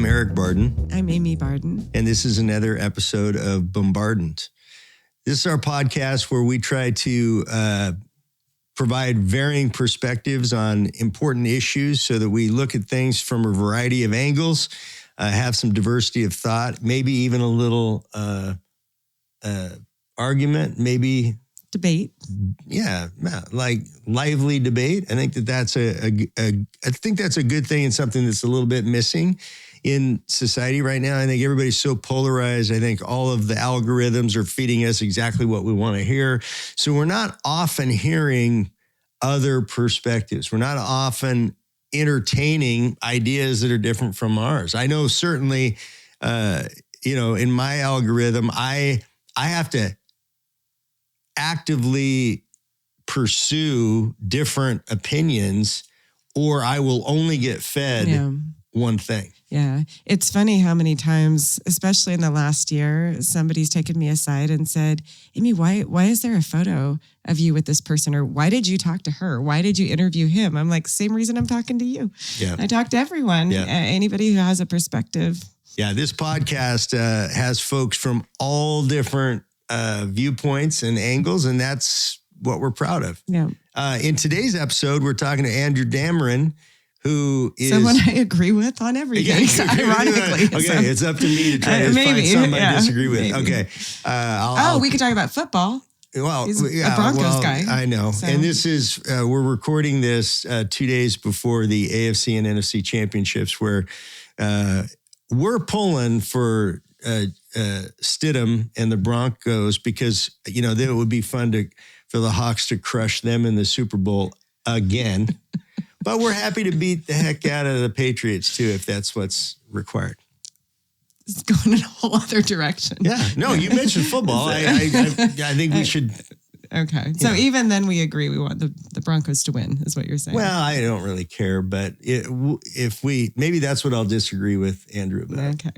I'm Eric Barden. I'm Amy Barden. And this is another episode of Bombardant. This is our podcast where we try to provide varying perspectives on important issues so that we look at things from a variety of angles, have some diversity of thought, maybe even a little argument, maybe debate. Yeah, like lively debate. I think that's a good thing and something that's a little bit missing in society right now. I think everybody's so polarized. I think all of the algorithms are feeding us exactly what we want to hear. So we're not often hearing other perspectives. We're not often entertaining ideas that are different from ours. I know certainly, in my algorithm, I have to actively pursue different opinions or I will only get fed one thing. Yeah. It's funny how many times, especially in the last year, somebody's taken me aside and said, Amy, why is there a photo of you with this person? Or why did you talk to her? Why did you interview him? I'm like, same reason I'm talking to you. Yeah. I talk to everyone, anybody who has a perspective. Yeah. This podcast has folks from all different viewpoints and angles, and that's what we're proud of. Yeah. In today's episode, we're talking to Andrew Dameron, who is someone I agree with on everything. Ironically, okay, it's up to me to try to find something I disagree with. Maybe. Okay, we could talk about football. Well, he's a Broncos guy. I know, so. And this is we're recording this 2 days before the AFC and NFC championships, where we're pulling for Stidham and the Broncos because then it would be fun for the Hawks to crush them in the Super Bowl again. But we're happy to beat the heck out of the Patriots too, if that's what's required. It's going in a whole other direction. Yeah, no, you mentioned football. I think we should. Okay, so even then we agree we want the Broncos to win, is what you're saying. Well, I don't really care, but maybe that's what I'll disagree with Andrew about. Okay,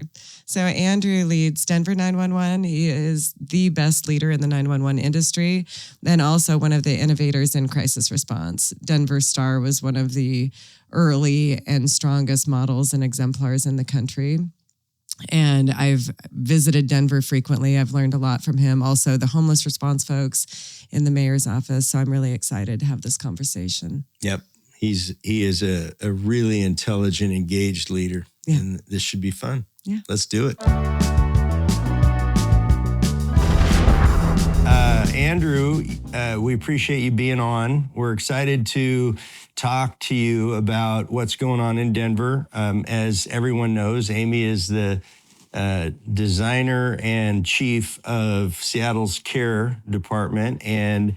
so Andrew leads Denver 911. He is the best leader in the 911 industry, and also one of the innovators in crisis response. Denver Star was one of the early and strongest models and exemplars in the country. And I've visited Denver frequently. I've learned a lot from him. Also, the homeless response folks in the mayor's office. So I'm really excited to have this conversation. Yep. He is a really intelligent, engaged leader. Yeah. And this should be fun. Yeah. Let's do it. Andrew, we appreciate you being on. We're excited to talk to you about what's going on in Denver. As everyone knows, Amy is the designer and chief of Seattle's care department, and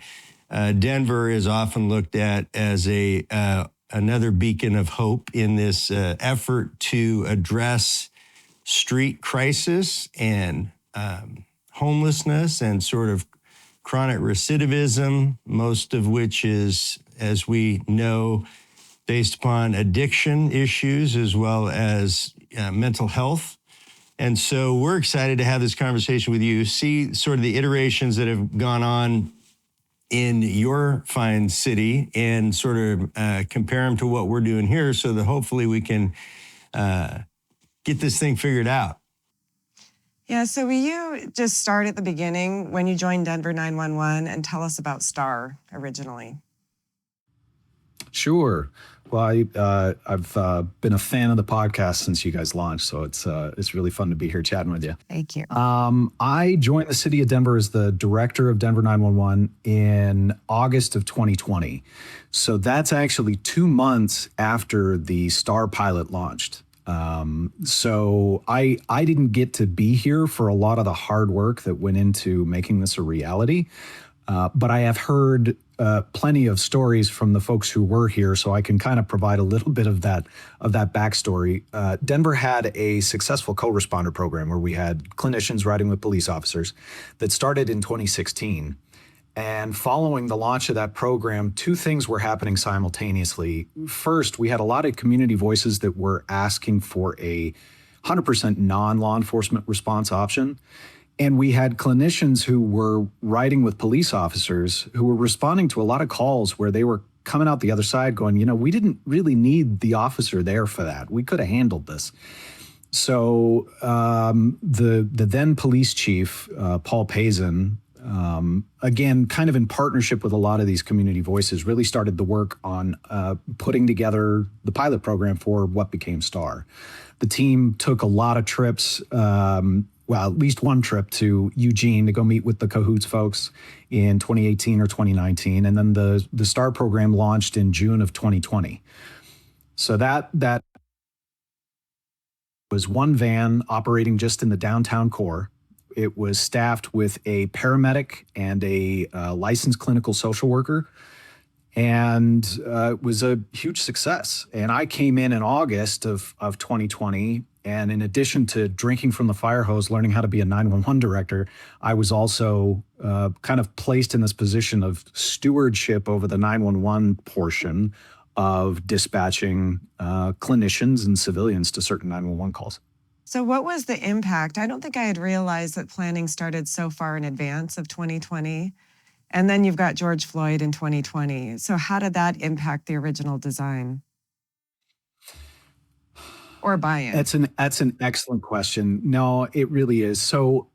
Denver is often looked at as another beacon of hope in this effort to address street crisis and homelessness and sort of chronic recidivism, most of which is, as we know, based upon addiction issues as well as mental health. And so we're excited to have this conversation with you, see sort of the iterations that have gone on in your fine city and sort of compare them to what we're doing here so that hopefully we can get this thing figured out. Yeah, so will you just start at the beginning when you joined Denver 911 and tell us about STAR originally? Sure. Well, I've been a fan of the podcast since you guys launched, so it's really fun to be here chatting with you. Thank you. I joined the city of Denver as the director of Denver 911 in August of 2020. So that's actually 2 months after the STAR pilot launched. So I didn't get to be here for a lot of the hard work that went into making this a reality. But I have heard plenty of stories from the folks who were here, so I can kind of provide a little bit of that backstory. Denver had a successful co-responder program where we had clinicians riding with police officers that started in 2016. And following the launch of that program, 2 things were happening simultaneously. First, we had a lot of community voices that were asking for a 100% non-law enforcement response option. And we had clinicians who were riding with police officers who were responding to a lot of calls where they were coming out the other side going, we didn't really need the officer there for that. We could have handled this. So the then police chief, Paul Pazin, again, kind of in partnership with a lot of these community voices, really started the work on putting together the pilot program for what became STAR. The team took a lot of trips, at least one trip to Eugene to go meet with the Cahoots folks in 2018 or 2019. And then the STAR program launched in June of 2020. So that was one van operating just in the downtown core. It was staffed with a paramedic and a licensed clinical social worker, and it was a huge success. And I came in August of 2020, and in addition to drinking from the fire hose, learning how to be a 911 director, I was also kind of placed in this position of stewardship over the 911 portion of dispatching clinicians and civilians to certain 911 calls. So what was the impact? I don't think I had realized that planning started so far in advance of 2020. And then you've got George Floyd in 2020. So how did that impact the original design? Or buy-in? That's an excellent question. No, it really is. So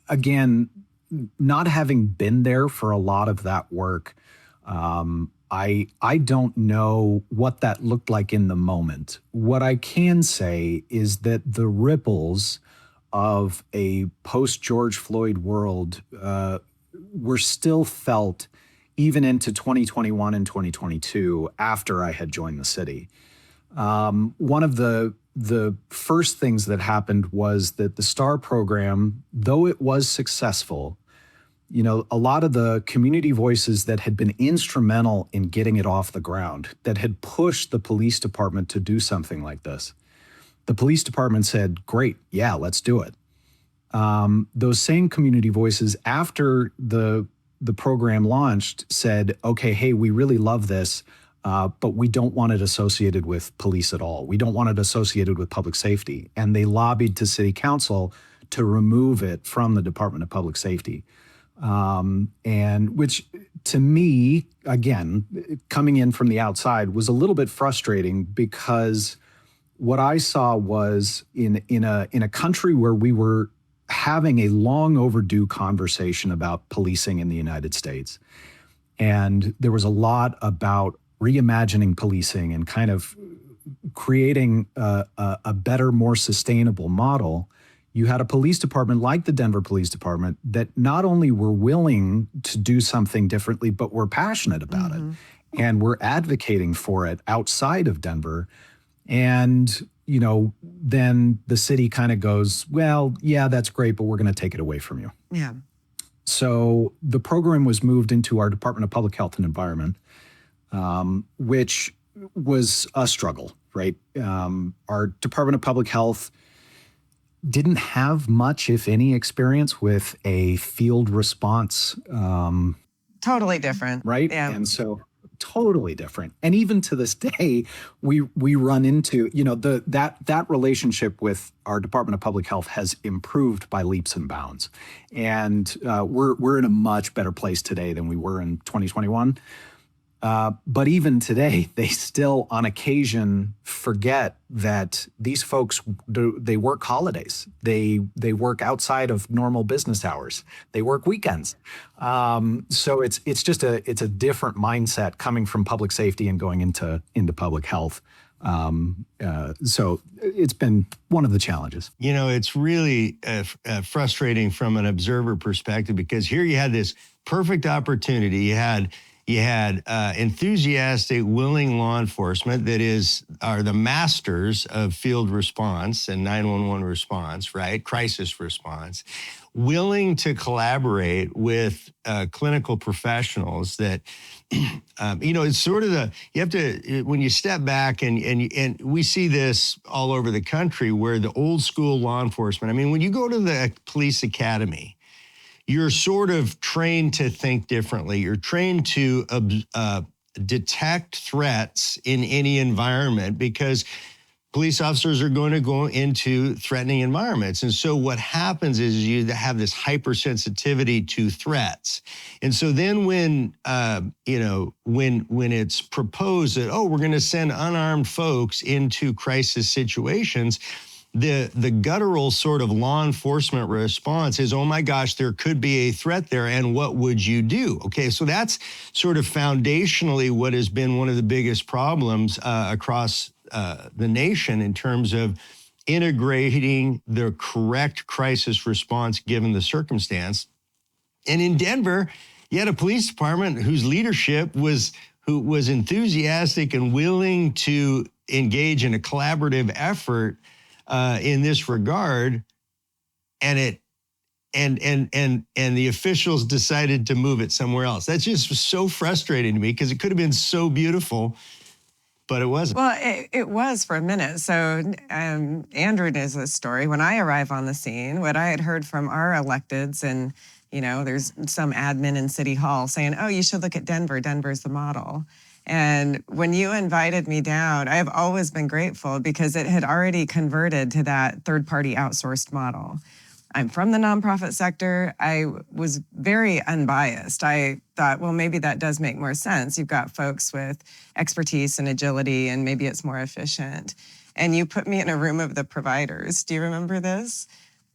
again, not having been there for a lot of that work, I don't know what that looked like in the moment. What I can say is that the ripples of a post-George Floyd world were still felt even into 2021 and 2022 after I had joined the city. One of the first things that happened was that the STAR program, though it was successful, a lot of the community voices that had been instrumental in getting it off the ground, that had pushed the police department to do something like this, the police department said, great, yeah, let's do it. Those same community voices, after the program launched, said, okay, hey, we really love this, but we don't want it associated with police at all. We don't want it associated with public safety. And they lobbied to city council to remove it from the Department of Public Safety. And which to me, again, coming in from the outside, was a little bit frustrating, because what I saw was in a country where we were having a long overdue conversation about policing in the United States. And there was a lot about reimagining policing and kind of creating a better, more sustainable model. You had a police department like the Denver Police Department that not only were willing to do something differently, but were passionate about it and were advocating for it outside of Denver. And, then the city kind of goes, well, yeah, that's great, but we're going to take it away from you. Yeah. So the program was moved into our Department of Public Health and Environment, which was a struggle, right? Our Department of Public Health didn't have much, if any, experience with a field response. Totally different. Right? Yeah. And so totally different. And even to this day, we run into, that relationship with our Department of Public Health has improved by leaps and bounds. And we're in a much better place today than we were in 2021. But even today, they still, on occasion, forget that these folks, they work holidays. They work outside of normal business hours. They work weekends. So it's a different mindset coming from public safety and going into public health. So it's been one of the challenges. It's really frustrating from an observer perspective, because here you had this perfect opportunity. You had enthusiastic, willing law enforcement that are the masters of field response and 911 response, right? Crisis response, willing to collaborate with clinical professionals that, it's sort of you have to, when you step back and we see this all over the country, where the old school law enforcement, when you go to the police academy, you're sort of trained to think differently. You're trained to detect threats in any environment, because police officers are going to go into threatening environments. And so what happens is you have this hypersensitivity to threats. And so then when it's proposed that, we're going to send unarmed folks into crisis situations, the guttural sort of law enforcement response is, oh my gosh, there could be a threat there, and what would you do? Okay, so that's sort of foundationally what has been one of the biggest problems across the nation in terms of integrating the correct crisis response given the circumstance. And in Denver, you had a police department whose leadership was enthusiastic and willing to engage in a collaborative effort in this regard, and the officials decided to move it somewhere else. That's just so frustrating to me because it could have been so beautiful, but it wasn't. Well, it was for a minute. So Andrew knows this story. When I arrived on the scene, what I had heard from our electeds, and there's some admin in City Hall saying, oh, you should look at Denver. Denver's the model. And when you invited me down, I have always been grateful because it had already converted to that third-party outsourced model. I'm from the nonprofit sector. I was very unbiased. I thought, well, maybe that does make more sense. You've got folks with expertise and agility, and maybe it's more efficient. And you put me in a room of the providers. Do you remember this?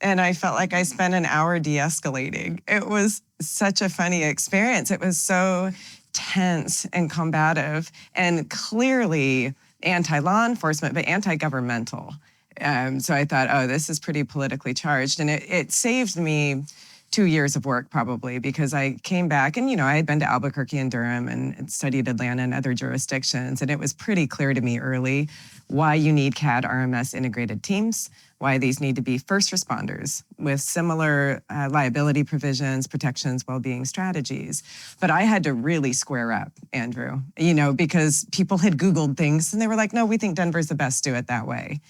And I felt like I spent an hour de-escalating. It was such a funny experience. It was so tense and combative and clearly anti-law enforcement, but anti-governmental. So I thought, oh, this is pretty politically charged. And it saved me 2 years of work probably, because I came back and, I had been to Albuquerque and Durham and studied Atlanta and other jurisdictions. And it was pretty clear to me early why you need CAD RMS integrated teams, why these need to be first responders with similar liability provisions, protections, well-being strategies. But I had to really square up, Andrew, because people had Googled things and they were like, no, we think Denver's the best, do it that way.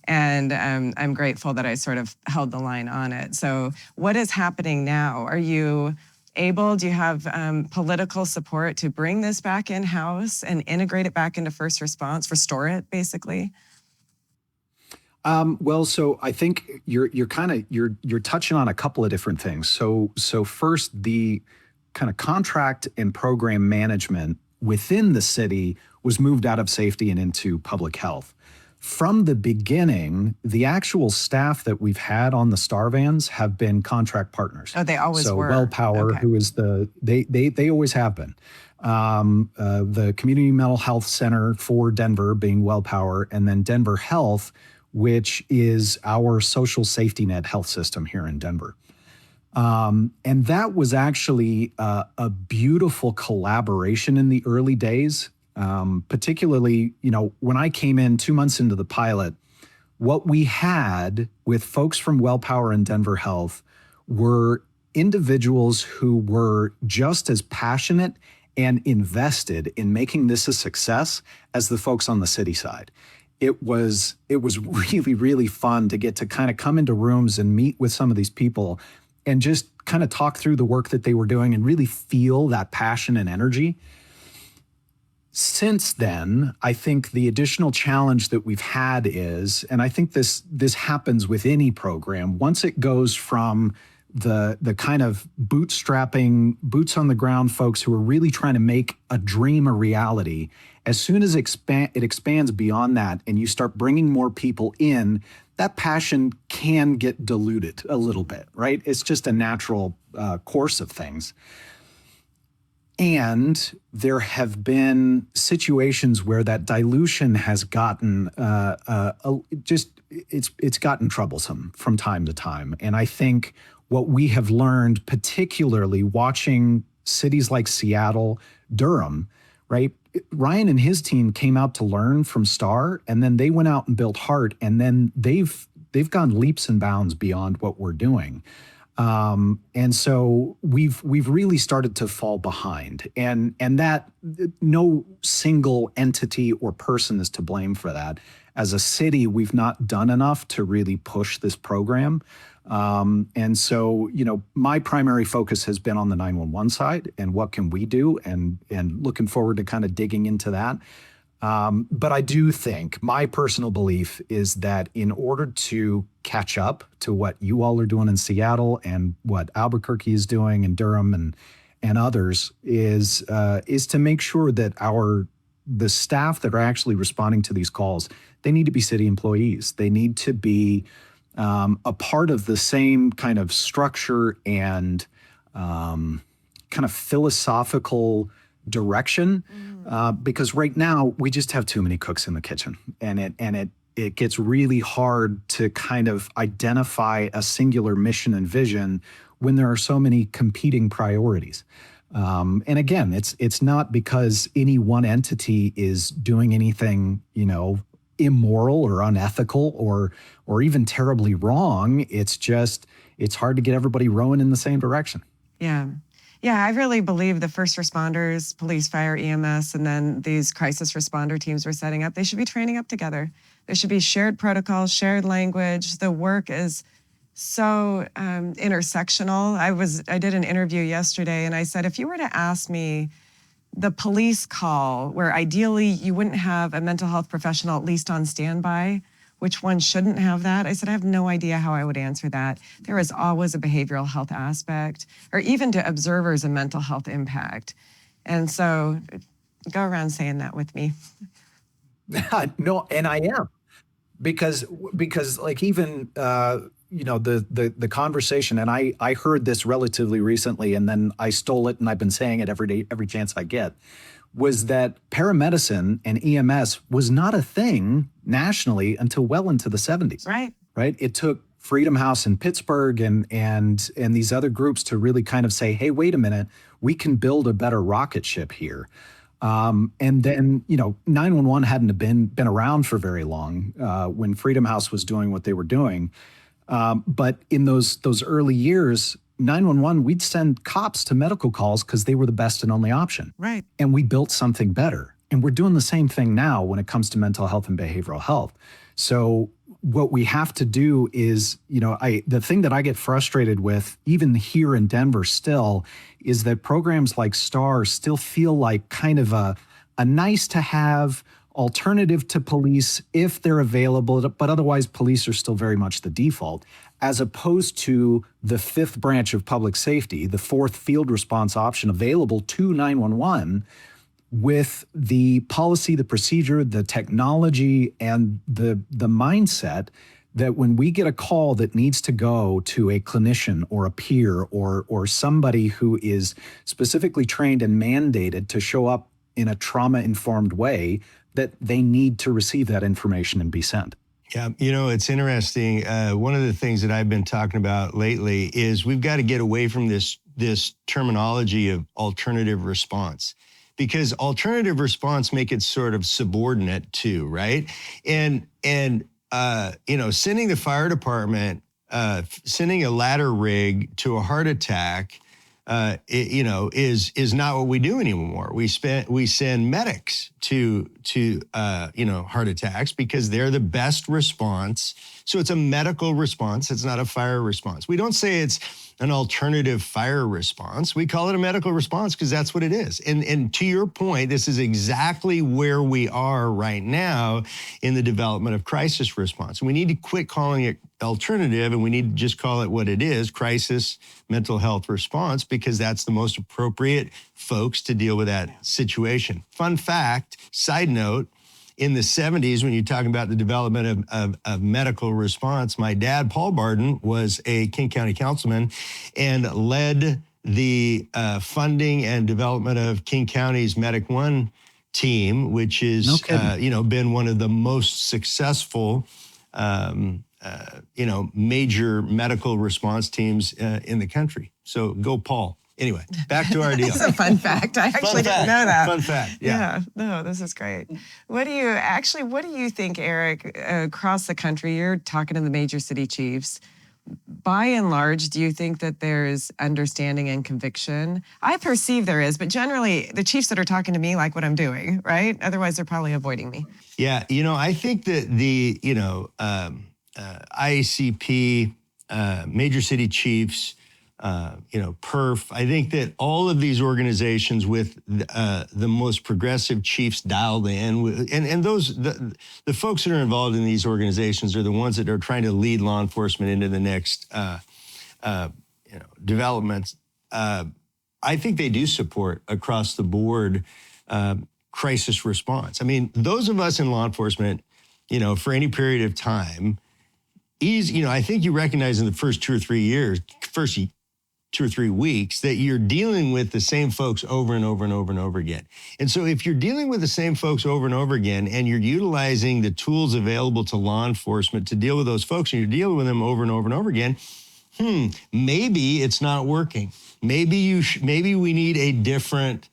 And I'm grateful that I sort of held the line on it. So what is happening now? Are you able, do you have political support to bring this back in-house and integrate it back into first response, restore it basically? Well, so I think you're touching on a couple of different things. So first, the kind of contract and program management within the city was moved out of safety and into public health. From the beginning, the actual staff that we've had on the Star Vans have been contract partners. Oh, they always were. So WellPower, okay. who is they always have been. The Community Mental Health Center for Denver being WellPower, and then Denver Health, which is our social safety net health system here in Denver. And that was actually a beautiful collaboration in the early days. Particularly, when I came in 2 months into the pilot, what we had with folks from WellPower and Denver Health were individuals who were just as passionate and invested in making this a success as the folks on the city side. It was really, really fun to get to kind of come into rooms and meet with some of these people and just kind of talk through the work that they were doing and really feel that passion and energy. Since then, I think the additional challenge that we've had is, and I think this happens with any program, once it goes from the kind of bootstrapping, boots on the ground folks who are really trying to make a dream a reality, as soon as it expands beyond that and you start bringing more people in, that passion can get diluted a little bit, right? It's just a natural course of things. And there have been situations where that dilution has gotten it's gotten troublesome from time to time. And I think what we have learned, particularly watching cities like Seattle, Durham, right? Ryan and his team came out to learn from Star, and then they went out and built Heart, and then they've gone leaps and bounds beyond what we're doing. And so we've really started to fall behind, and that no single entity or person is to blame for that. As a city, we've not done enough to really push this program. And so, my primary focus has been on the 911 side and what can we do, and looking forward to kind of digging into that. But I do think my personal belief is that in order to catch up to what you all are doing in Seattle and what Albuquerque is doing in Durham and others is to make sure that the staff that are actually responding to these calls they need to be city employees. They need to be a part of the same kind of structure and kind of philosophical direction, because right now we just have too many cooks in the kitchen, and it gets really hard to kind of identify a singular mission and vision when there are so many competing priorities. And again, it's not because any one entity is doing anything, immoral or unethical or even terribly wrong. It's just, it's hard to get everybody rowing in the same direction. Yeah. Yeah, I really believe the first responders, police, fire, EMS, and then these crisis responder teams we're setting up, they should be training up together. There should be shared protocols, shared language. The work is so intersectional. I did an interview yesterday, and I said, if you were to ask me the police call, where ideally you wouldn't have a mental health professional at least on standby, which one shouldn't have that? I said, I have no idea how I would answer that. There is always a behavioral health aspect, or even to observers, a mental health impact. And so go around saying that with me. No, and I am, because like even the conversation, and I heard this relatively recently, and then I stole it, and I've been saying it every day, every chance I get, was that paramedicine and EMS was not a thing nationally until well into the 70s. Right. It took Freedom House in Pittsburgh and these other groups to really kind of say, hey, wait a minute, we can build a better rocket ship here. And then, 911 hadn't been around for very long when Freedom House was doing what they were doing. But in those early years, 911, we'd send cops to medical calls because they were the best and only option. Right. And we built something better. And we're doing the same thing now when it comes to mental health and behavioral health. So what we have to do is, the thing that I get frustrated with, even here in Denver still, is that programs like STAR still feel like kind of a nice to have alternative to police if they're available, but otherwise police are still very much the default, as opposed to the fifth branch of public safety, the fourth field response option available to 911, with the policy, the procedure, the technology, and the mindset that when we get a call that needs to go to a clinician or a peer or somebody who is specifically trained and mandated to show up in a trauma-informed way, that they need to receive that information and be sent. Yeah, it's interesting. One of the things that I've been talking about lately is we've got to get away from this terminology of alternative response, because alternative response make it sort of subordinate to, right? And sending the fire department, sending a ladder rig to a heart attack, is not what we do anymore. We send medics to heart attacks because they're the best response. So it's a medical response. It's not a fire response. We don't say it's an alternative fire response. We call it a medical response because that's what it is. And to your point, this is exactly where we are right now in the development of crisis response. We need to quit calling it alternative, and we need to just call it what it is, crisis mental health response, because that's the most appropriate folks to deal with that situation. Fun fact, side note, in the 70s, when you're talking about the development of medical response, my dad, Paul Barden, was a King County councilman and led the funding and development of King County's Medic One team, which is, been one of the most successful, major medical response teams in the country. So go, Paul. Anyway, back to our deal. This is a fun fact. I actually didn't know that. Fun fact. Yeah. No, this is great. What do you think, Eric, across the country, you're talking to the major city chiefs. By and large, do you think that there's understanding and conviction? I perceive there is, but generally the chiefs that are talking to me like what I'm doing, right? Otherwise, they're probably avoiding me. Yeah, I think that the, IACP, major city chiefs, PERF. I think that all of these organizations with the most progressive chiefs dialed in, and those the folks that are involved in these organizations are the ones that are trying to lead law enforcement into the next developments. I think they do support across the board crisis response. I mean, those of us in law enforcement for any period of time, I think you recognize in the first 2 or 3 years, first 2 or 3 weeks, that you're dealing with the same folks over and over and over and over again. And so if you're dealing with the same folks over and over again, and you're utilizing the tools available to law enforcement to deal with those folks, and you're dealing with them over and over and over again, maybe it's not working. Maybe we need a different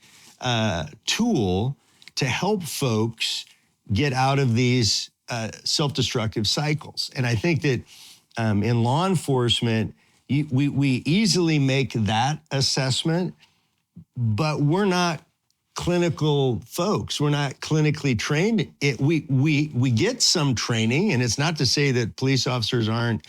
tool to help folks get out of these self-destructive cycles. And I think that in law enforcement, we easily make that assessment, but we're not clinical folks. We're not clinically trained. We get some training, and it's not to say that police officers aren't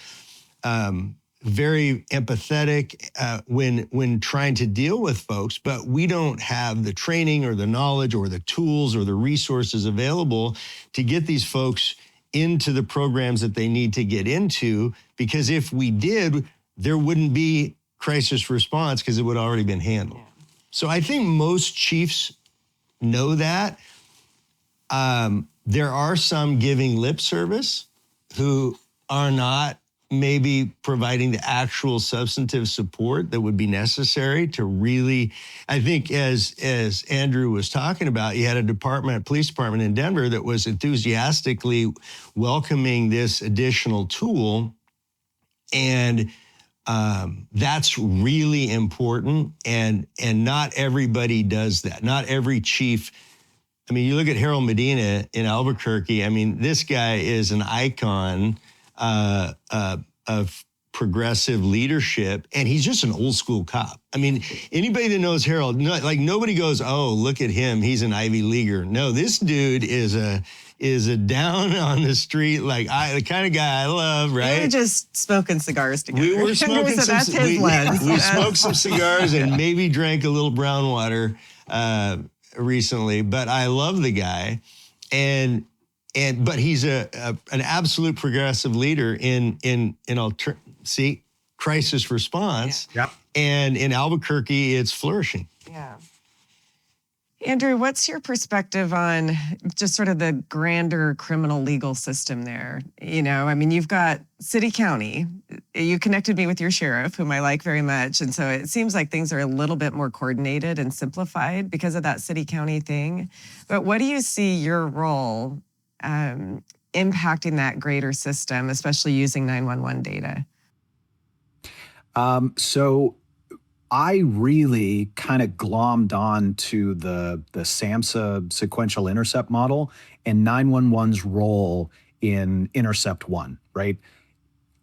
very empathetic when trying to deal with folks, but we don't have the training or the knowledge or the tools or the resources available to get these folks into the programs that they need to get into, because if we did, there wouldn't be crisis response because it would have already been handled. Yeah. So I think most chiefs know that. There are some giving lip service who are not maybe providing the actual substantive support that would be necessary to really, I think as Andrew was talking about, you had a police department in Denver that was enthusiastically welcoming this additional tool. And that's really important. And not everybody does that. Not every chief. I mean, you look at Harold Medina in Albuquerque. I mean, this guy is an icon of progressive leadership, and he's just an old school cop. I mean, anybody that knows Harold, nobody goes, "Oh, look at him, he's an Ivy Leaguer." No, this dude is a down on the street, the kind of guy I love, right? We were just smoking cigars together. We were smoking so that's his lens. We smoked some cigars and maybe drank a little brown water recently, but I love the guy. But he's an absolute progressive leader in crisis response. Yeah. And in Albuquerque, it's flourishing. Yeah. Andrew, what's your perspective on just sort of the grander criminal legal system there? I mean, you've got city, county. You connected me with your sheriff, whom I like very much. And so it seems like things are a little bit more coordinated and simplified because of that city, county thing. But what do you see your role impacting that greater system, especially using 911 data? So I really kind of glommed on to the SAMHSA sequential intercept model and 911's role in Intercept 1, right?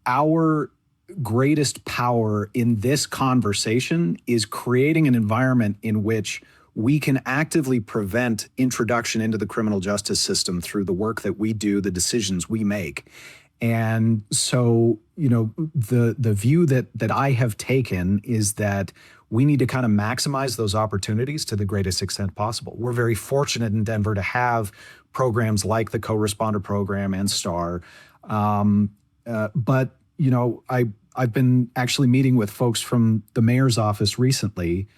Our greatest power in this conversation is creating an environment in which we can actively prevent introduction into the criminal justice system through the work that we do, the decisions we make. And so, the view that I have taken is that we need to kind of maximize those opportunities to the greatest extent possible. We're very fortunate in Denver to have programs like the co-responder program and STAR. But, I've been actually meeting with folks from the mayor's office recently.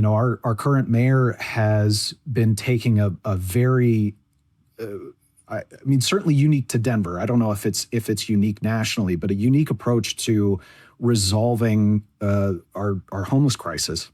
Our current mayor has been taking a very, certainly unique to Denver. I don't know if it's unique nationally, but a unique approach to resolving our homeless crisis.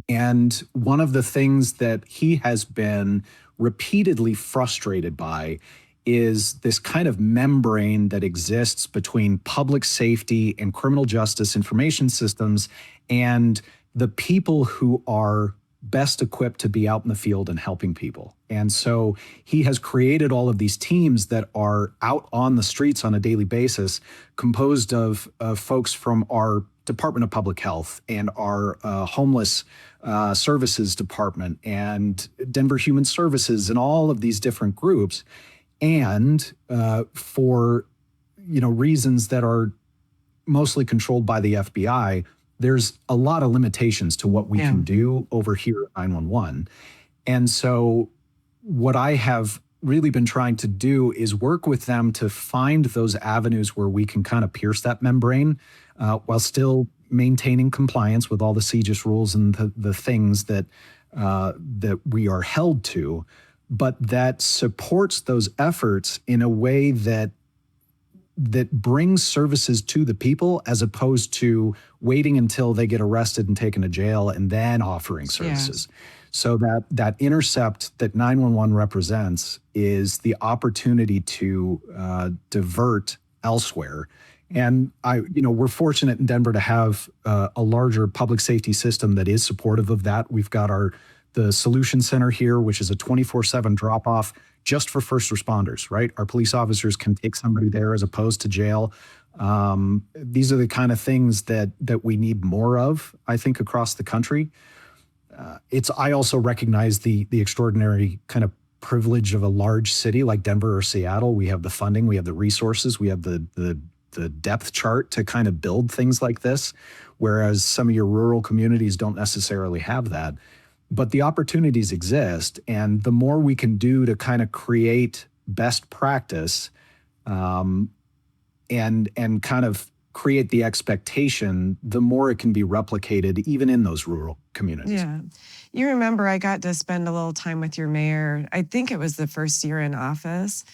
And one of the things that he has been repeatedly frustrated by is this kind of membrane that exists between public safety and criminal justice information systems and the people who are best equipped to be out in the field and helping people. And so he has created all of these teams that are out on the streets on a daily basis, composed of folks from our Department of Public Health and our homeless services department and Denver Human Services and all of these different groups. And for reasons that are mostly controlled by the FBI, there's a lot of limitations to what we can do over here at 911. And so what I have really been trying to do is work with them to find those avenues where we can kind of pierce that membrane while still maintaining compliance with all the CJIS rules and the things that we are held to. but that supports those efforts in a way that brings services to the people, as opposed to waiting until they get arrested and taken to jail and then offering services. Yeah. So that intercept that 911 represents is the opportunity to divert elsewhere. And we're fortunate in Denver to have a larger public safety system that is supportive of that. We've got the Solution Center here, which is a 24/7 drop-off just for first responders, right? Our police officers can take somebody there as opposed to jail. These are the kind of things that we need more of, I think, across the country. I also recognize the extraordinary kind of privilege of a large city like Denver or Seattle. We have the funding, we have the resources, we have the depth chart to kind of build things like this, whereas some of your rural communities don't necessarily have that. But the opportunities exist, and the more we can do to kind of create best practice, and kind of create the expectation, the more it can be replicated even in those rural communities. Yeah. You remember I got to spend a little time with your mayor. I think it was the first year in office.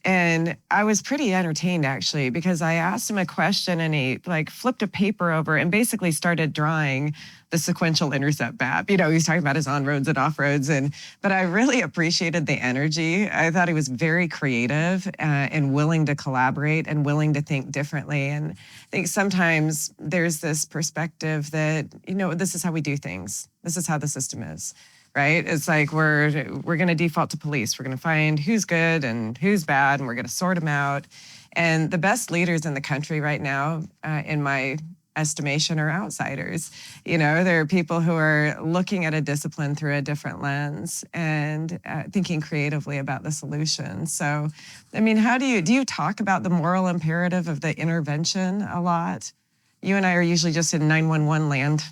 And I was pretty entertained, actually, because I asked him a question and he flipped a paper over and basically started drawing the sequential intercept map. He was talking about his on-roads and off-roads. But I really appreciated the energy. I thought he was very creative and willing to collaborate and willing to think differently. And I think sometimes there's this perspective that, this is how we do things. This is how the system is. Right? It's like we're going to default to police. We're going to find who's good and who's bad, and we're going to sort them out. And the best leaders in the country right now, in my estimation, are outsiders. There are people who are looking at a discipline through a different lens and thinking creatively about the solution. So, how do you talk about the moral imperative of the intervention a lot? You and I are usually just in 911 land.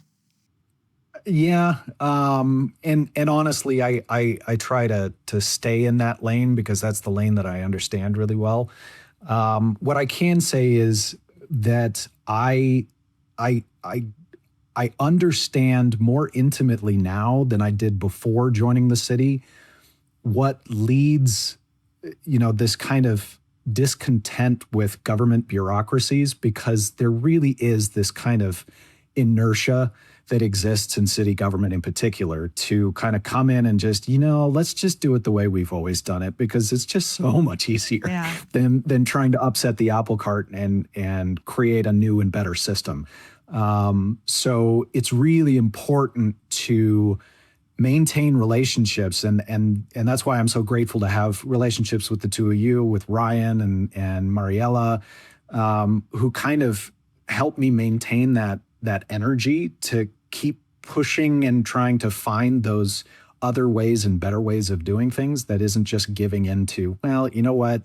Yeah. And honestly, I try to stay in that lane because that's the lane that I understand really well. What I can say is that I understand more intimately now than I did before joining the city what leads, this kind of discontent with government bureaucracies, because there really is this kind of inertia that exists in city government in particular to kind of come in and just, let's just do it the way we've always done it, because it's just so much easier than trying to upset the apple cart and create a new and better system. So it's really important to maintain relationships. And that's why I'm so grateful to have relationships with the two of you, with Ryan and Mariella, who kind of help me maintain that energy to keep pushing and trying to find those other ways and better ways of doing things that isn't just giving into, well, you know what,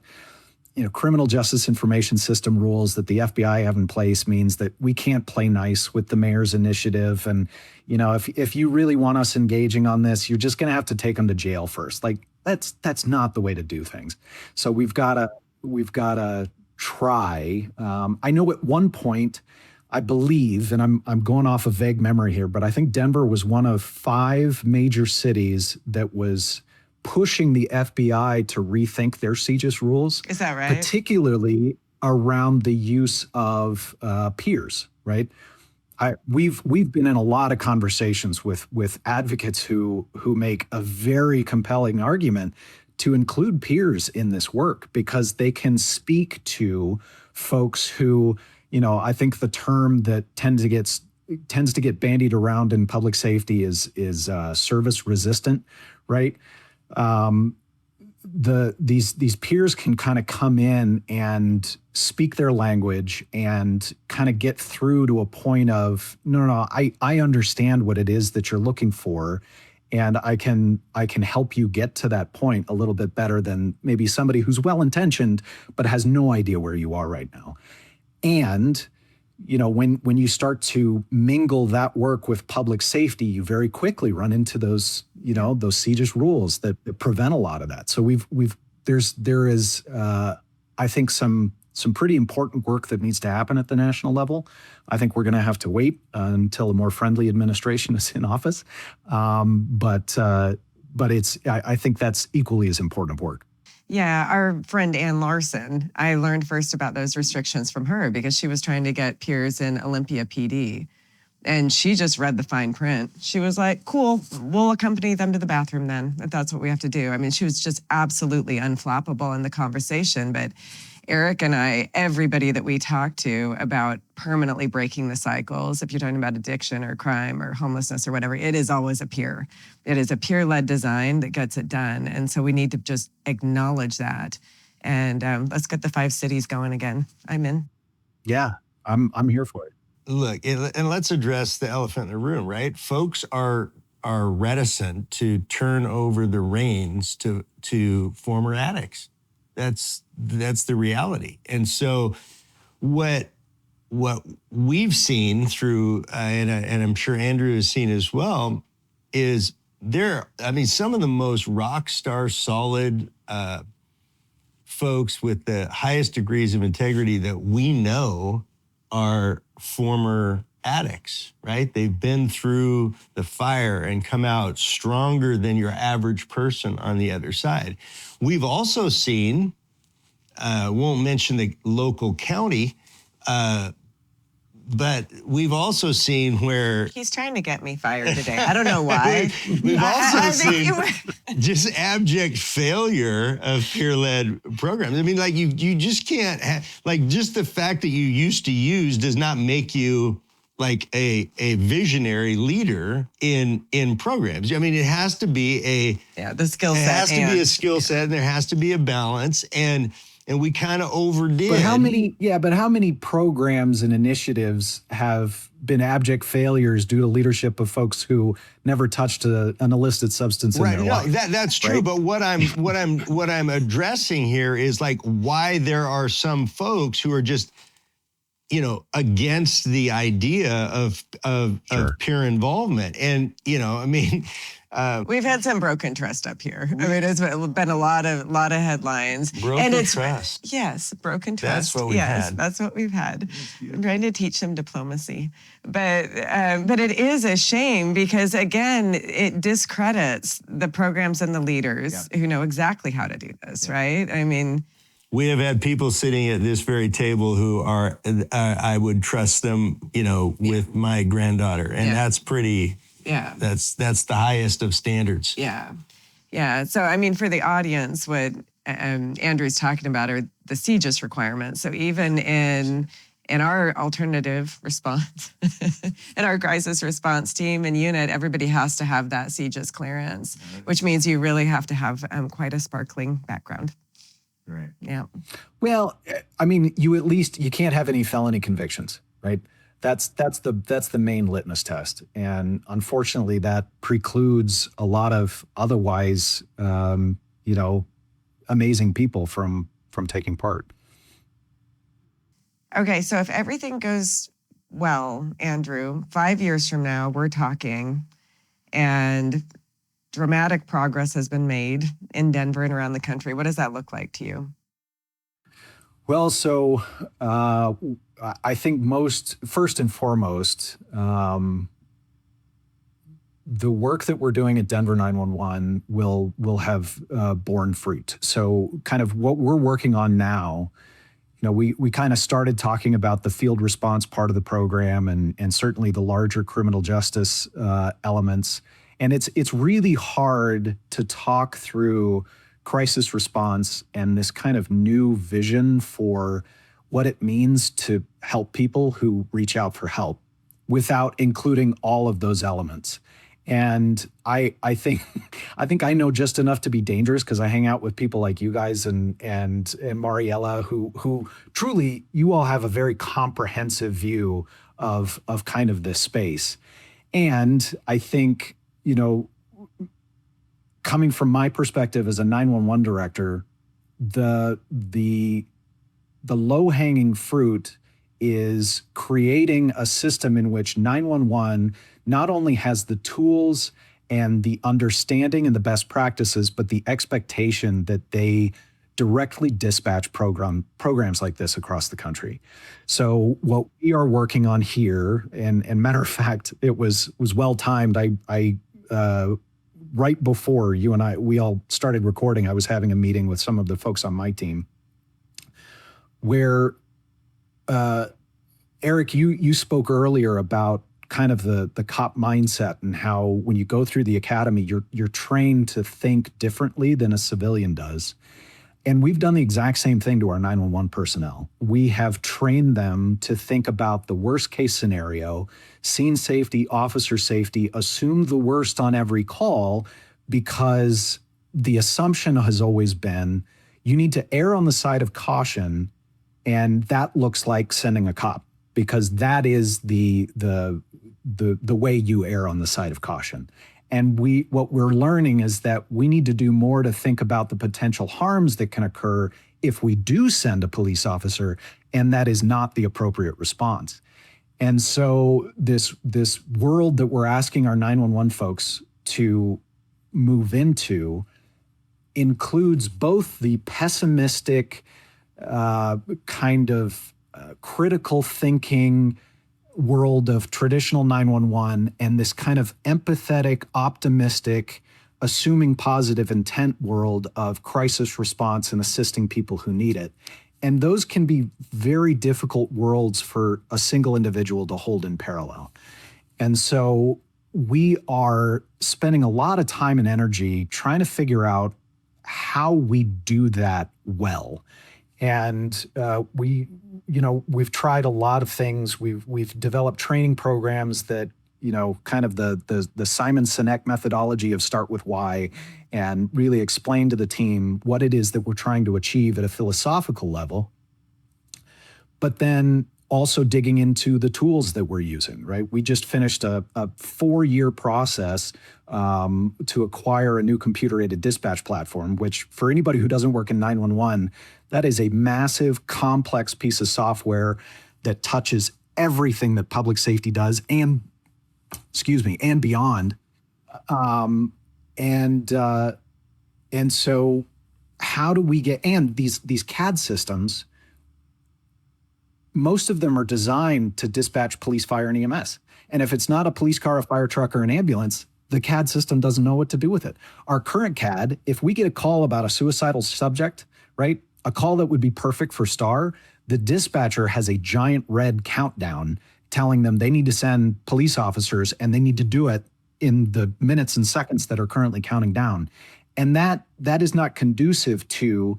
criminal justice information system rules that the FBI have in place means that we can't play nice with the mayor's initiative. And, if you really want us engaging on this, you're just going to have to take them to jail first. That's not the way to do things. So we've got to try. I know at one point, I believe, and I'm going off of vague memory here, but I think Denver was one of 5 major cities that was pushing the FBI to rethink their CJIS rules. Is that right? Particularly around the use of peers, right? We've been in a lot of conversations with advocates who make a very compelling argument to include peers in this work, because they can speak to folks who, I think the term that tends to get bandied around in public safety is service resistant, right? These peers can kind of come in and speak their language and kind of get through to a point of, no, I understand what it is that you're looking for, and I can help you get to that point a little bit better than maybe somebody who's well-intentioned but has no idea where you are right now. And, when you start to mingle that work with public safety, you very quickly run into those CJIS rules that prevent a lot of that. So there is, I think, some pretty important work that needs to happen at the national level. I think we're going to have to wait until a more friendly administration is in office. But but I think that's equally as important of work. Yeah, our friend Ann Larson, I learned first about those restrictions from her because she was trying to get peers in Olympia PD. And she just read the fine print. She was like, cool, we'll accompany them to the bathroom then, if that's what we have to do. I mean, she was just absolutely unflappable in the conversation. But Eric and I, everybody that we talk to about permanently breaking the cycles, if you're talking about addiction or crime or homelessness or whatever, it is always a peer. It is a peer-led design that gets it done. And so we need to just acknowledge that. And let's get the 5 cities going again. I'm in. Yeah, I'm here for it. Look, and let's address the elephant in the room, right? Folks are reticent to turn over the reins to former addicts. That's the reality. And so what we've seen through, and I'm sure Andrew has seen as well, is some of the most rock star solid folks with the highest degrees of integrity that we know are former addicts, right? They've been through the fire and come out stronger than your average person on the other side. We've also seen, won't mention the local county, but we've also seen where... He's trying to get me fired today. I don't know why. We've also seen just abject failure of peer-led programs. I mean, like you just can't have, like just the fact that you used to use does not make you like a visionary leader in programs. I mean, it has to be the skill set. It has to be a skill set, and there has to be a balance. And we kind of overdid. But how many programs and initiatives have been abject failures due to leadership of folks who never touched an illicit substance in their life? That's true. Right? But what I'm addressing here is like why there are some folks who are just, against the idea of peer involvement. And, we've had some broken trust up here. I mean, it's been a lot of headlines. Broken trust. Yes, broken trust. That's what we've had. That's what we've had. I'm trying to teach them diplomacy. But it is a shame because, again, it discredits the programs and the leaders who know exactly how to do this, right? I mean... We have had people sitting at this very table who are, I would trust them, with my granddaughter. And that's pretty... Yeah, that's the highest of standards. Yeah. So I mean, for the audience, what Andrew's talking about are the CJIS requirements. So even in our alternative response, in our crisis response team and unit, everybody has to have that CJIS clearance, which means you really have to have quite a sparkling background. Right. Yeah. Well, I mean, you can't have any felony convictions, right? That's the main litmus test, and unfortunately, that precludes a lot of otherwise, amazing people from taking part. Okay, so if everything goes well, Andrew, 5 years from now, we're talking, and dramatic progress has been made in Denver and around the country. What does that look like to you? Well, so I think first and foremost, the work that we're doing at Denver 911 will have borne fruit. So kind of what we're working on now, we kind of started talking about the field response part of the program and certainly the larger criminal justice elements. And it's really hard to talk through crisis response and this kind of new vision for what it means to help people who reach out for help without including all of those elements. And I think I know just enough to be dangerous because I hang out with people like you guys and Mariella who truly, you all have a very comprehensive view of kind of this space. And I think, coming from my perspective as a 911 director, the low-hanging fruit is creating a system in which 911 not only has the tools and the understanding and the best practices, but the expectation that they directly dispatch programs like this across the country. So what we are working on here, and matter of fact, it was well timed. I right before you and we all started recording, I was having a meeting with some of the folks on my team where, Eric, you spoke earlier about kind of the cop mindset and how when you go through the academy, you're trained to think differently than a civilian does. And we've done the exact same thing to our 911 personnel. We have trained them to think about the worst case scenario, scene safety, officer safety, assume the worst on every call, because the assumption has always been you need to err on the side of caution, and that looks like sending a cop, because that is the way you err on the side of caution. And what we're learning is that we need to do more to think about the potential harms that can occur if we do send a police officer, and that is not the appropriate response. And so this world that we're asking our 911 folks to move into includes both the pessimistic kind of critical thinking world of traditional 911 and this kind of empathetic, optimistic, assuming positive intent world of crisis response and assisting people who need it. And those can be very difficult worlds for a single individual to hold in parallel. And so we are spending a lot of time and energy trying to figure out how we do that well. And we've tried a lot of things. We've developed training programs that, kind of the Simon Sinek methodology of start with why, and really explain to the team what it is that we're trying to achieve at a philosophical level. But then also digging into the tools that we're using, right? We just finished a 4-year process to acquire a new computer-aided dispatch platform, which for anybody who doesn't work in 911, that is a massive, complex piece of software that touches everything that public safety does and beyond. And so how do we get, and these CAD systems, most of them are designed to dispatch police, fire, and EMS. And if it's not a police car, a fire truck, or an ambulance, the CAD system doesn't know what to do with it. Our current CAD, if we get a call about a suicidal subject, right, a call that would be perfect for STAR, the dispatcher has a giant red countdown telling them they need to send police officers, and they need to do it in the minutes and seconds that are currently counting down. And that is not conducive to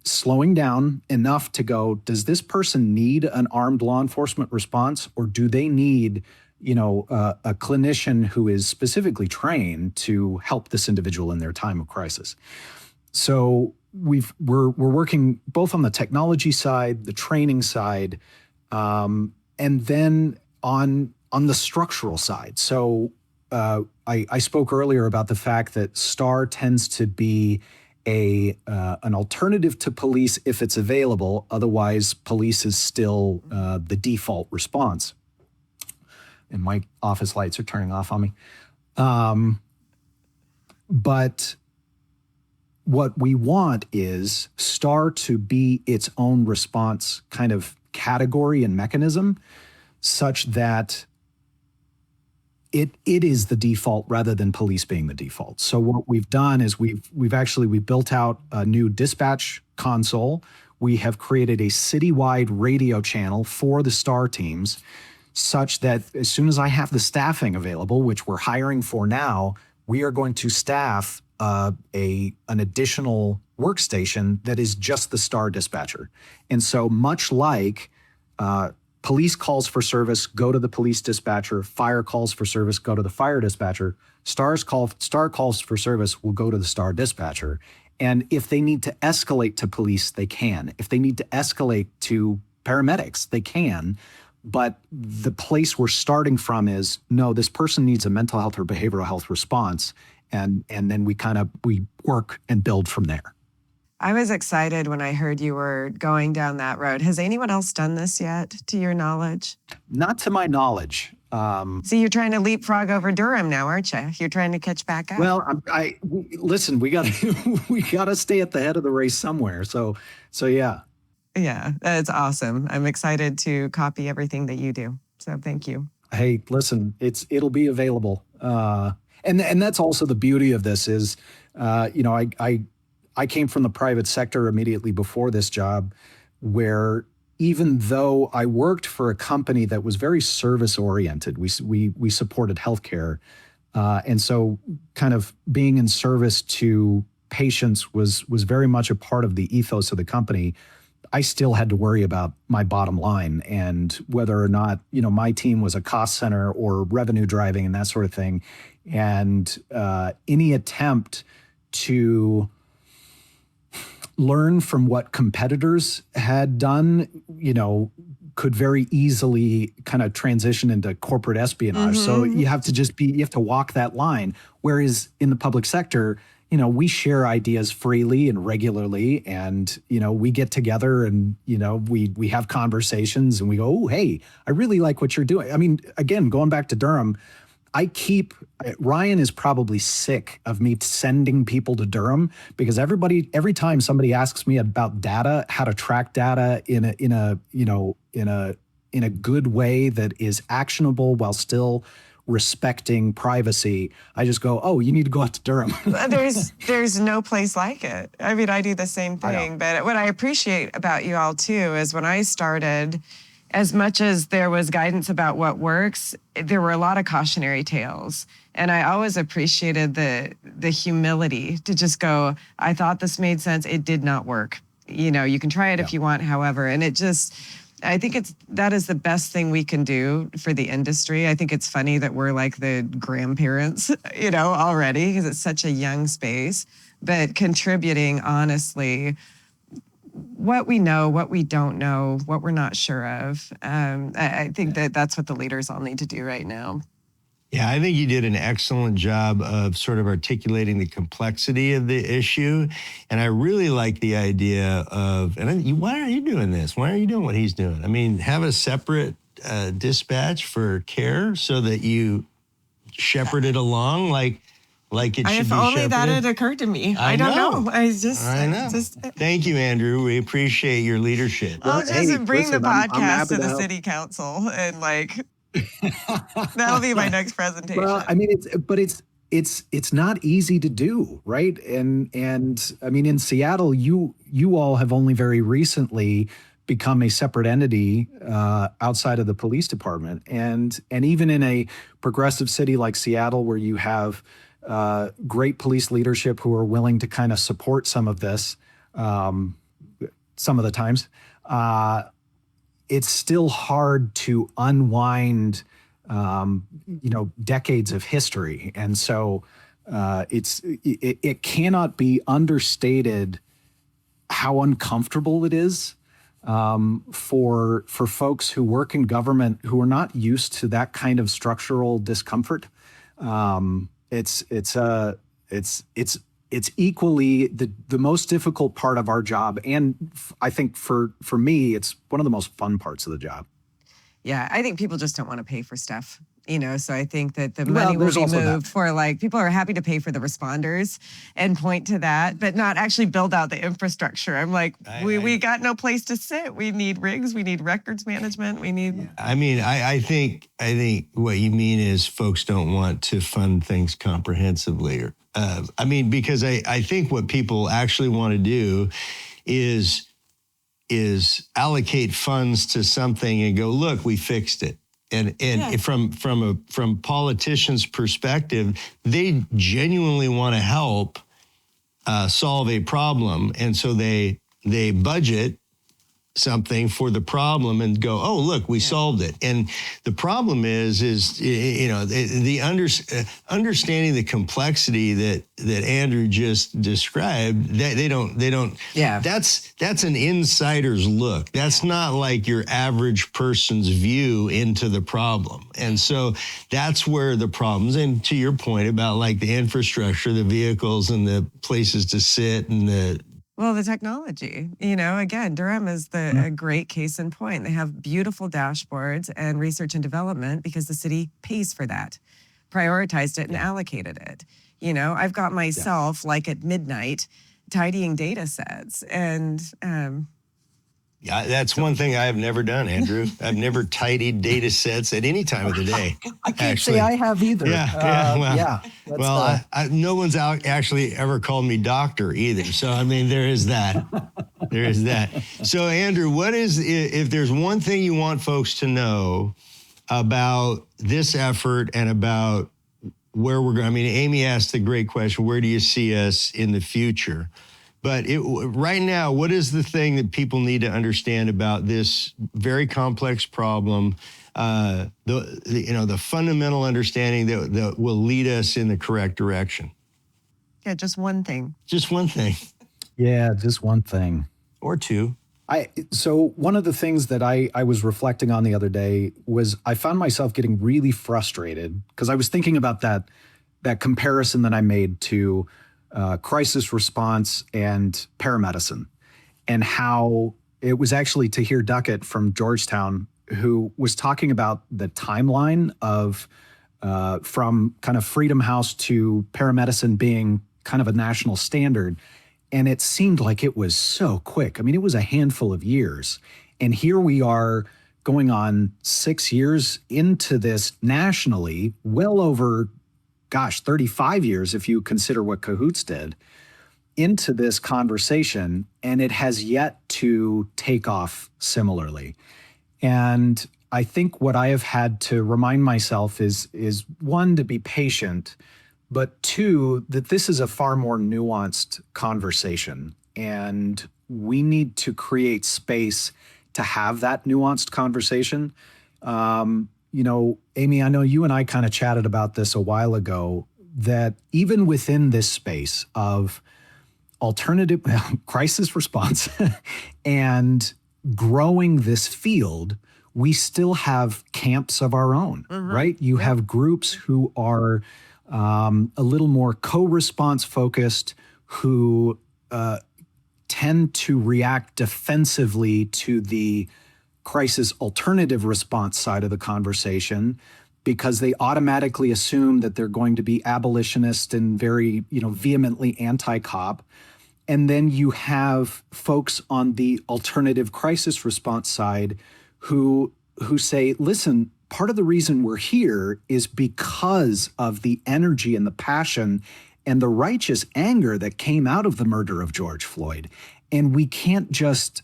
slowing down enough to go, does this person need an armed law enforcement response, or do they need, a clinician who is specifically trained to help this individual in their time of crisis? So we're working both on the technology side, the training side, and then on the structural side. So I spoke earlier about the fact that STAR tends to be an alternative to police if it's available. Otherwise, police is still the default response. And my office lights are turning off on me. But what we want is STAR to be its own response kind of category and mechanism, such that it is the default rather than police being the default. So what we've done is we've built out a new dispatch console. We have created a citywide radio channel for the STAR teams, such that as soon as I have the staffing available, which we're hiring for now, we are going to staff an additional workstation that is just the STAR dispatcher. And so much like police calls for service, go to the police dispatcher, fire calls for service, go to the fire dispatcher, STAR calls for service will go to the STAR dispatcher. And if they need to escalate to police, they can. If they need to escalate to paramedics, they can. But the place we're starting from is, no, this person needs a mental health or behavioral health response. And then we work and build from there. I was excited when I heard you were going down that road. Has anyone else done this yet, to your knowledge? Not to my knowledge. So you're trying to leapfrog over Durham now, aren't you? You're trying to catch back up. Well, listen, we gotta stay at the head of the race somewhere. So yeah. Yeah, that's awesome. I'm excited to copy everything that you do. So thank you. Hey, listen, it'll be available. And that's also the beauty of this is, I came from the private sector immediately before this job, where even though I worked for a company that was very service oriented, we supported healthcare, and so kind of being in service to patients was very much a part of the ethos of the company. I still had to worry about my bottom line and whether or not, my team was a cost center or revenue driving and that sort of thing. And any attempt to learn from what competitors had done, could very easily kind of transition into corporate espionage. So you have to walk that line. Whereas in the public sector, we share ideas freely and regularly, and, we get together and, we have conversations and we go, oh, hey, I really like what you're doing. I mean, again, going back to Durham, Ryan is probably sick of me sending people to Durham because every time somebody asks me about data, how to track data in a good way that is actionable while still respecting privacy, I just go, oh, you need to go out to Durham. There's no place like it. I mean, I do the same thing. But what I appreciate about you all too is when I started, as much as there was guidance about what works, there were a lot of cautionary tales. And I always appreciated the humility to just go, I thought this made sense. It did not work. You can try it if you want, however. And I think that is the best thing we can do for the industry. I think it's funny that we're like the grandparents, already, because it's such a young space, but contributing honestly what we know, what we don't know, what we're not sure of. I think that's what the leaders all need to do right now. Yeah, I think you did an excellent job of sort of articulating the complexity of the issue. And I really like the idea of, why are you doing this? Why are you doing what he's doing? I mean, have a separate dispatch for care so that you shepherd it along like it should be shepherded. If only that had occurred to me. I don't know. I know. Thank you, Andrew. We appreciate your leadership. I'll bring the podcast to the city council and that'll be my next presentation. Well, I mean, it's not easy to do, right? And I mean, in Seattle, you all have only very recently become a separate entity outside of the police department, and even in a progressive city like Seattle, where you have great police leadership who are willing to kind of support some of this, some of the times. It's still hard to unwind, decades of history. And so it cannot be understated how uncomfortable it is for folks who work in government who are not used to that kind of structural discomfort. It's equally the most difficult part of our job. And I think for me, it's one of the most fun parts of the job. Yeah, I think people just don't want to pay for stuff, so I think that the money will be moved for people are happy to pay for the responders and point to that, but not actually build out the infrastructure. I'm like, we got no place to sit. We need rigs. We need records management. We need. Yeah. I mean, I think what you mean is folks don't want to fund things comprehensively. Because I think what people actually want to do is allocate funds to something and go, look, we fixed it. And from politicians' perspective, they genuinely want to help solve a problem, and so they budget something for the problem and go, oh, look, we solved it. And the problem is the understanding the complexity that Andrew just described, they don't. Yeah. That's an insider's look. That's not like your average person's view into the problem. And so that's where the problems, and to your point about the infrastructure, the vehicles and the places to sit and the technology, again, Durham is a great case in point. They have beautiful dashboards and research and development because the city pays for that, prioritized it and allocated it. I've got myself at midnight tidying data sets and Yeah, that's one thing I have never done, Andrew. I've never tidied data sets at any time of the day. I can't say I have either. No one's actually ever called me doctor either. So, I mean, there is that. There is that. So, Andrew, if there's one thing you want folks to know about this effort and about where we're going, I mean, Amy asked a great question, where do you see us in the future? But right now, what is the thing that people need to understand about this very complex problem? The fundamental understanding that will lead us in the correct direction. Yeah, just one thing. Just one thing. Yeah, just one thing. Or two. So one of the things that I was reflecting on the other day was I found myself getting really frustrated because I was thinking about that comparison that I made to crisis response and paramedicine, and how it was actually Tahir Duckett from Georgetown who was talking about the timeline of from kind of Freedom House to paramedicine being kind of a national standard. And it seemed like it was so quick. I mean, it was a handful of years. And here we are going on 6 years into this nationally, well over 35 years, if you consider what Cahoots did, into this conversation, and it has yet to take off similarly. And I think what I have had to remind myself is one, to be patient, but two, that this is a far more nuanced conversation. And we need to create space to have that nuanced conversation. Amy, I know you and I kind of chatted about this a while ago, that even within this space of alternative crisis response and growing this field, we still have camps of our own, right? You have groups who are a little more co-response focused, who tend to react defensively to the crisis alternative response side of the conversation because they automatically assume that they're going to be abolitionist and very, vehemently anti-cop. And then you have folks on the alternative crisis response side who say, listen, part of the reason we're here is because of the energy and the passion and the righteous anger that came out of the murder of George Floyd. And we can't just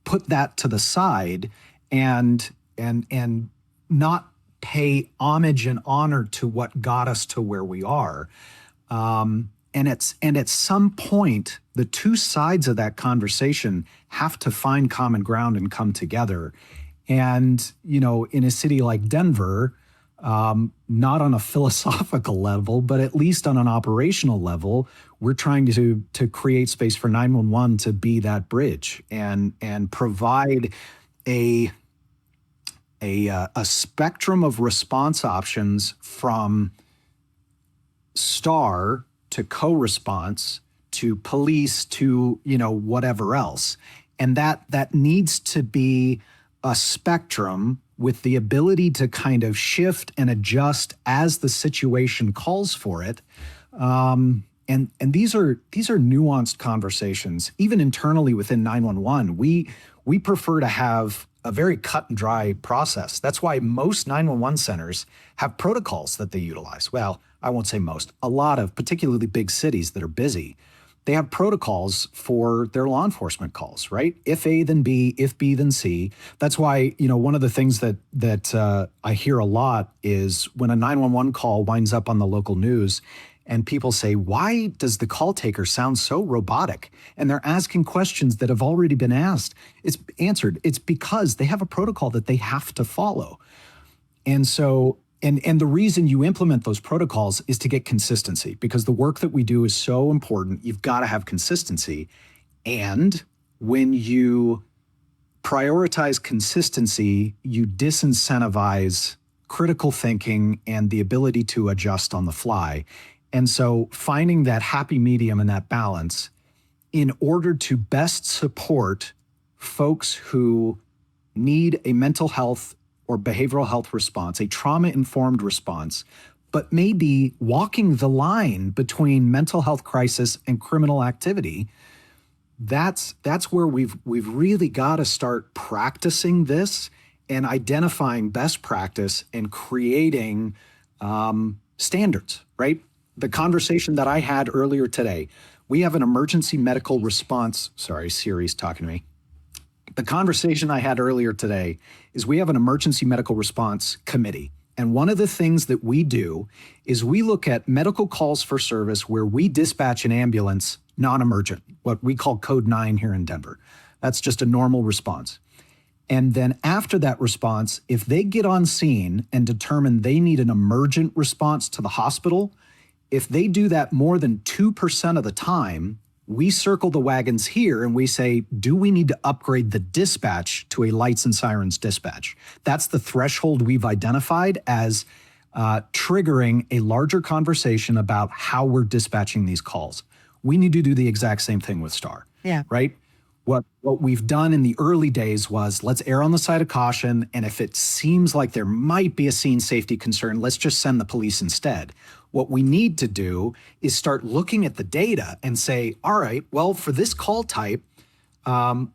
put that to the side and not pay homage and honor to what got us to where we are. And at some point, the two sides of that conversation have to find common ground and come together. And, in a city like Denver, not on a philosophical level, but at least on an operational level, we're trying to create space for 911 to be that bridge and provide a spectrum of response options from STAR to co-response to police to whatever else, and that needs to be a spectrum with the ability to kind of shift and adjust as the situation calls for it. And these are nuanced conversations. Even internally within 911, we prefer to have a very cut and dry process. That's why most 911 centers have protocols that they utilize. Well, I won't say most, a lot of particularly big cities that are busy, they have protocols for their law enforcement calls, right? If A, then B, if B, then C. That's why, one of the things that I hear a lot is when a 911 call winds up on the local news and people say, why does the call taker sound so robotic? And they're asking questions that have already been answered. It's because they have a protocol that they have to follow. And so, and the reason you implement those protocols is to get consistency, because the work that we do is so important. You've got to have consistency. And when you prioritize consistency, you disincentivize critical thinking and the ability to adjust on the fly. And so finding that happy medium and that balance in order to best support folks who need a mental health or behavioral health response, a trauma-informed response, but maybe walking the line between mental health crisis and criminal activity, that's where we've really got to start practicing this and identifying best practice and creating standards, right? The conversation that I had earlier today, we have an emergency medical response. Sorry, Siri's talking to me. The conversation I had earlier today is we have an emergency medical response committee. And one of the things that we do is we look at medical calls for service where we dispatch an ambulance non-emergent, what we call code 9 here in Denver. That's just a normal response. And then after that response, if they get on scene and determine they need an emergent response to the hospital, if they do that more than 2% of the time, we circle the wagons here and we say, do we need to upgrade the dispatch to a lights and sirens dispatch? That's the threshold we've identified as triggering a larger conversation about how we're dispatching these calls. We need to do the exact same thing with STAR. Yeah. Right? What we've done in the early days was let's err on the side of caution. And if it seems like there might be a scene safety concern, let's just send the police instead. What we need to do is start looking at the data and say, all right, well, for this call type,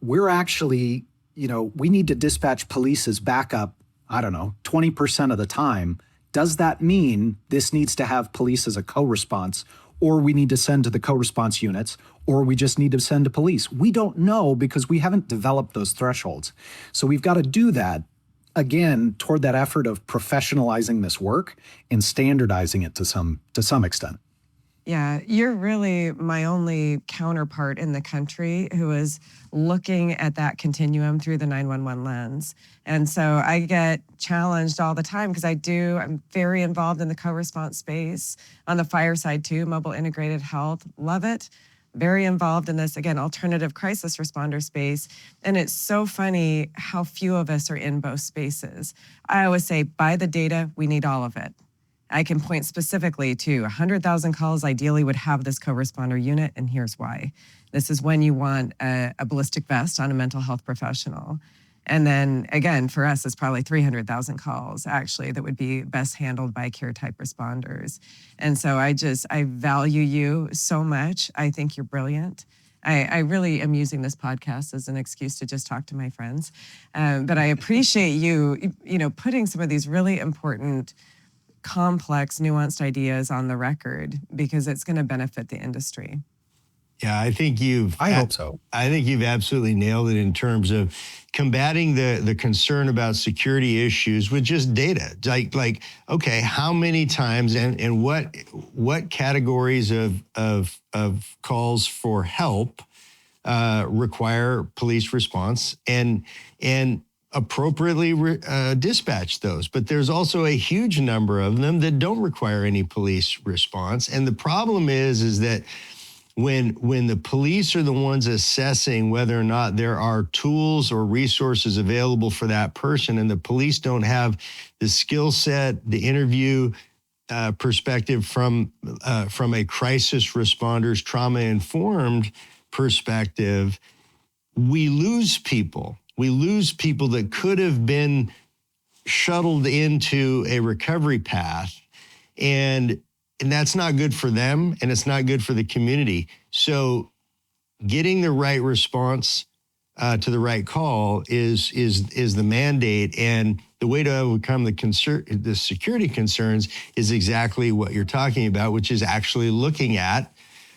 we're actually, we need to dispatch police as backup, 20% of the time. Does that mean this needs to have police as a co-response, or we need to send to the co-response units, or we just need to send to police? We don't know because we haven't developed those thresholds. So we've got to do that, again, toward that effort of professionalizing this work and standardizing it to some extent. Yeah, you're really my only counterpart in the country who is looking at that continuum through the 911 lens. And so I get challenged all the time because I'm very involved in the co-response space on the fire side too, mobile integrated health, love it. Very involved in this, again, alternative crisis responder space. And it's so funny how few of us are in both spaces. I always say, by the data, we need all of it. I can point specifically to 100,000 calls ideally would have this co-responder unit, and here's why. This is when you want a ballistic vest on a mental health professional. And then again, for us, it's probably 300,000 calls actually that would be best handled by care type responders. And so I value you so much. I think you're brilliant. I really am using this podcast as an excuse to just talk to my friends. But I appreciate you putting some of these really important, complex, nuanced ideas on the record because it's going to benefit the industry. Yeah, I hope so. I think you've absolutely nailed it in terms of combating the concern about security issues with just data. Like, okay, how many times and what categories of calls for help require police response and appropriately dispatch those. But there's also a huge number of them that don't require any police response. And the problem is that when the police are the ones assessing whether or not there are tools or resources available for that person, and the police don't have the skill set, the interview perspective from a crisis responders, trauma-informed perspective, we lose people. We lose people that could have been shuttled into a recovery path, and that's not good for them, and it's not good for the community. So getting the right response to the right call is the mandate, and the way to overcome the security concerns is exactly what you're talking about, which is actually looking at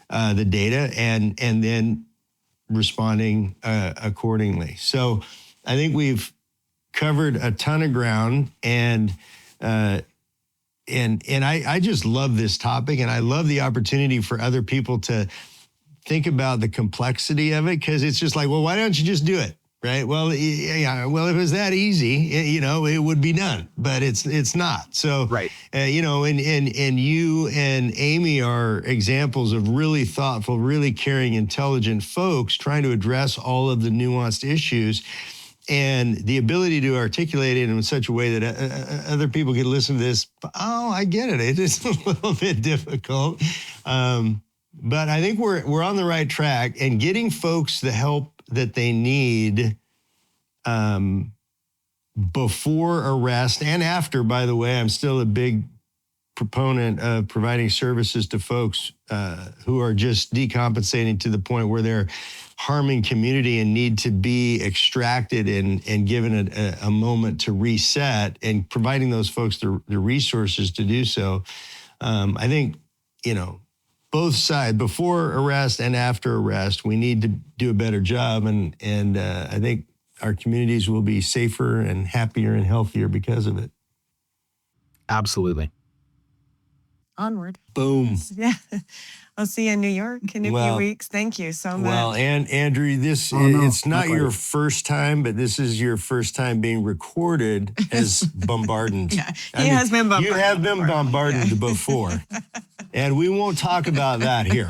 the data and then responding accordingly. So I think we've covered a ton of ground, and I just love this topic, and I love the opportunity for other people to think about the complexity of it, because it's just like, well, why don't you just do it, right? Well, yeah, well, if it was that easy, it would be done, but it's not. So, right. And you and Amy are examples of really thoughtful, really caring, intelligent folks trying to address all of the nuanced issues. And the ability to articulate it in such a way that other people can listen to this. Oh, I get it. It is a little bit difficult. But I think we're on the right track, and getting folks the help that they need before arrest and after, by the way. I'm still a big proponent of providing services to folks who are just decompensating to the point where they're harming community and need to be extracted and given a moment to reset, and providing those folks the resources to do so. I think, both sides, before arrest and after arrest, we need to do a better job. And I think our communities will be safer and happier and healthier because of it. Absolutely. Onward. Boom. Yeah. I'll see you in New York in a few weeks. Thank you so much. Well, and Andrew, it's not your first time, but this is your first time being recorded as bombarded. Yeah, he has been bombarded. You have been bombarded before. And we won't talk about that here.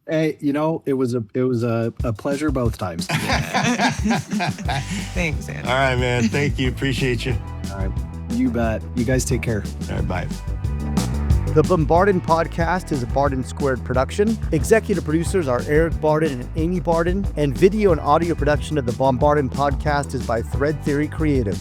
Hey, it was a pleasure both times. Thanks, Andrew. All right, man. Thank you. Appreciate you. All right. You bet. You guys take care. All right, bye. The Bombarded Podcast is a Barden Squared production. Executive producers are Eric Barden and Amy Barden, and video and audio production of the Bombarded Podcast is by Thread Theory Creative.